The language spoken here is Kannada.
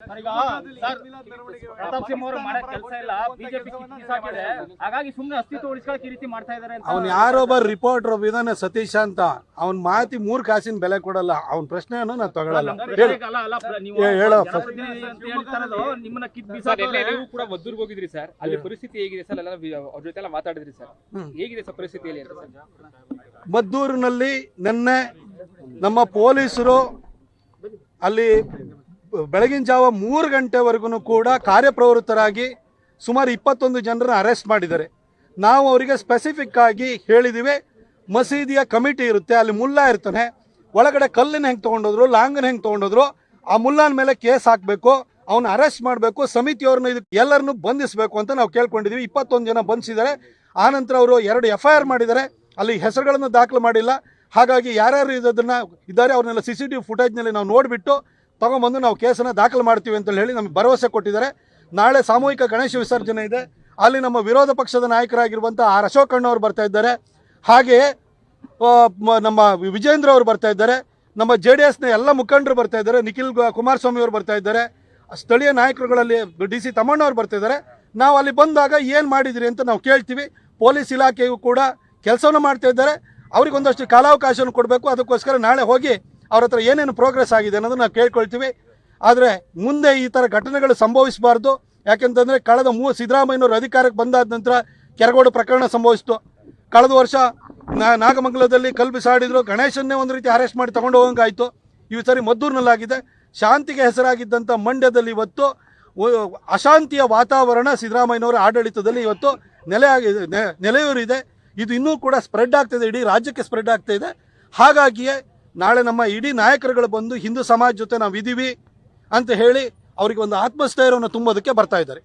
ಪ್ರತಾಪ್ ಸಿಂಹ ಅವರು ಮಾಡೋ ಕೆಲಸ ಇಲ್ಲ, ಬಿಜೆಪಿ ಕಿತ್ತಾಕಿದೆ, ಹಾಗಾಗಿ ಸುಮ್ಮನೆ ಅಸ್ತಿತ್ವ ಉಳಿಸ್ಕೊಳ್ಳೋಕೆ ಈ ರೀತಿ ಮಾಡ್ತಾ ಇದ್ದಾರೆ ಅಂತ. ಅವ್ನು ಯಾರೊಬ್ಬ ರಿಪೋರ್ಟರ್ ಇದಾನೆ ಸತೀಶ್ ಅಂತ, ಅವ್ನ್ ಮಾತಿ 3 ಕಾಸಿನ ಬೆಲೆ ಕೊಡಲ್ಲ, ಅವ್ನ ಪ್ರಶ್ನೆಯನ್ನು ನಾನು ತಗೊಳ್ಳಲ್ಲ. ನೀವು ಕೂಡ ಮದ್ದೂರ್ಗೆ ಹೋಗಿದ್ರಿ ಸರ್, ಅಲ್ಲಿ ಪರಿಸ್ಥಿತಿ ಹೇಗಿದೆ ಸರ್? ಅವ್ರ ಜೊತೆ ಎಲ್ಲ ಮಾತಾಡಿದ್ರಿ ಸರ್, ಹೇಗಿದೆ ಸರ್ ಪರಿಸ್ಥಿತಿಯಲ್ಲಿ? ಮದ್ದೂರಿನಲ್ಲಿ ನಿನ್ನೆ ನಮ್ಮ ಪೊಲೀಸರು ಅಲ್ಲಿ ಬೆಳಗಿನ ಜಾವ 3 ಗಂಟೆವರೆಗೂ ಕೂಡ ಕಾರ್ಯಪ್ರವೃತ್ತರಾಗಿ ಸುಮಾರು 21 ಜನರನ್ನ ಅರೆಸ್ಟ್ ಮಾಡಿದ್ದಾರೆ. ನಾವು ಅವರಿಗೆ ಸ್ಪೆಸಿಫಿಕ್ ಆಗಿ ಹೇಳಿದ್ದೀವಿ, ಮಸೀದಿಯ ಕಮಿಟಿ ಇರುತ್ತೆ, ಅಲ್ಲಿ ಮುಲ್ಲಾ ಇರ್ತಾನೆ, ಒಳಗಡೆ ಕಲ್ಲಿನ ಹೆಂಗೆ ತೊಗೊಂಡೋದ್ರು, ಲಾಂಗನ ಹೆಂಗೆ ತೊಗೊಂಡೋದ್ರು, ಆ ಮುಲ್ಲಾನ ಮೇಲೆ ಕೇಸ್ ಹಾಕಬೇಕು, ಅವನ್ನ ಅರೆಸ್ಟ್ ಮಾಡಬೇಕು, ಸಮಿತಿಯವ್ರನ್ನ ಇದಕ್ಕೆ ಎಲ್ಲರನ್ನು ಬಂಧಿಸಬೇಕು ಅಂತ ನಾವು ಕೇಳ್ಕೊಂಡಿದ್ದೀವಿ. 21 ಜನ ಬಂಧಿಸಿದ್ದಾರೆ. ಆನಂತರ ಅವರು 2 FIR ಮಾಡಿದ್ದಾರೆ, ಅಲ್ಲಿ ಹೆಸರುಗಳನ್ನು ದಾಖಲು ಮಾಡಿಲ್ಲ. ಹಾಗಾಗಿ ಯಾರ್ಯಾರು ಇದ್ದಾರೆ ಅವ್ರನ್ನೆಲ್ಲ CCTV ಫುಟೇಜ್ನಲ್ಲಿ ನಾವು ನೋಡಿಬಿಟ್ಟು ತಗೊಂಡ್ಬಂದು ನಾವು ಕೇಸನ್ನು ದಾಖಲು ಮಾಡ್ತೀವಿ ಅಂತ ಹೇಳಿ ನಮಗೆ ಭರವಸೆ ಕೊಟ್ಟಿದ್ದಾರೆ. ನಾಳೆ ಸಾಮೂಹಿಕ ಗಣೇಶ ವಿಸರ್ಜನೆ ಇದೆ, ಅಲ್ಲಿ ನಮ್ಮ ವಿರೋಧ ಪಕ್ಷದ ನಾಯಕರಾಗಿರುವಂಥ ಆರ್ ಅಶೋಕ್ ಅಣ್ಣವ್ರು ಬರ್ತಾ ಇದ್ದಾರೆ, ಹಾಗೆಯೇ ನಮ್ಮ ವಿಜೇಂದ್ರ ಅವರು ಬರ್ತಾ ಇದ್ದಾರೆ, ನಮ್ಮ JDSನ ಎಲ್ಲ ಮುಖಂಡರು ಬರ್ತಾ ಇದ್ದಾರೆ, ನಿಖಿಲ್ ಕುಮಾರಸ್ವಾಮಿ ಅವರು ಬರ್ತಾ ಇದ್ದಾರೆ, ಸ್ಥಳೀಯ ನಾಯಕರುಗಳಲ್ಲಿ DC ತಮ್ಮಣ್ಣವ್ರು ಬರ್ತಾ ಇದ್ದಾರೆ. ನಾವು ಅಲ್ಲಿ ಬಂದಾಗ ಏನು ಮಾಡಿದಿರಿ ಅಂತ ನಾವು ಕೇಳ್ತೀವಿ. ಪೊಲೀಸ್ ಇಲಾಖೆಯು ಕೂಡ ಕೆಲಸವನ್ನು ಮಾಡ್ತಾ ಇದ್ದಾರೆ, ಅವ್ರಿಗೊಂದಷ್ಟು ಕಾಲಾವಕಾಶವನ್ನು ಕೊಡಬೇಕು. ಅದಕ್ಕೋಸ್ಕರ ನಾಳೆ ಹೋಗಿ ಅವ್ರ ಹತ್ರ ಏನೇನು ಪ್ರೋಗ್ರೆಸ್ ಆಗಿದೆ ಅನ್ನೋದನ್ನು ನಾವು ಕೇಳ್ಕೊಳ್ತೀವಿ. ಆದರೆ ಮುಂದೆ ಈ ಥರ ಘಟನೆಗಳು ಸಂಭವಿಸಬಾರ್ದು. ಯಾಕೆಂತಂದರೆ ಕಳೆದ ಸಿದ್ದರಾಮಯ್ಯನವರು ಅಧಿಕಾರಕ್ಕೆ ಬಂದಾದ ನಂತರ ಕೆರಗೋಡು ಪ್ರಕರಣ ಸಂಭವಿಸಿತು. ಕಳೆದ ವರ್ಷ ನಾಗಮಂಗಲದಲ್ಲಿ ಕಲ್ಲು ಬಿಸಾಡಿದ್ರು, ಗಣೇಶನ್ನೇ ಒಂದು ರೀತಿ ಅರೆಸ್ಟ್ ಮಾಡಿ ತಗೊಂಡು ಹೋಗಂಗಾಯಿತು. ಈ ಸರಿ ಮದ್ದೂರಿನಲ್ಲಾಗಿದೆ. ಶಾಂತಿಗೆ ಹೆಸರಾಗಿದ್ದಂಥ ಮಂಡ್ಯದಲ್ಲಿ ಇವತ್ತು ಅಶಾಂತಿಯ ವಾತಾವರಣ ಸಿದ್ದರಾಮಯ್ಯನವರ ಆಡಳಿತದಲ್ಲಿ ಇವತ್ತು ನೆಲೆಯೂರಿದೆ. ಇದು ಇನ್ನೂ ಕೂಡ ಸ್ಪ್ರೆಡ್ ಆಗ್ತಾಯಿದೆ, ಇಡೀ ರಾಜ್ಯಕ್ಕೆ ಸ್ಪ್ರೆಡ್ ಆಗ್ತಾ ಇದೆ. ಹಾಗಾಗಿಯೇ ನಾಳೆ ನಮ್ಮ ಇಡೀ ನಾಯಕರುಗಳು ಬಂದು ಹಿಂದೂ ಸಮಾಜ ಜೊತೆ ನಾವು ಇದ್ದೀವಿ ಅಂತ ಹೇಳಿ ಅವರಿಗೆ ಒಂದು ಆತ್ಮಸ್ಥೈರ್ಯವನ್ನು ತುಂಬೋದಕ್ಕೆ ಬರ್ತಾ ಇದ್ದಾರೆ.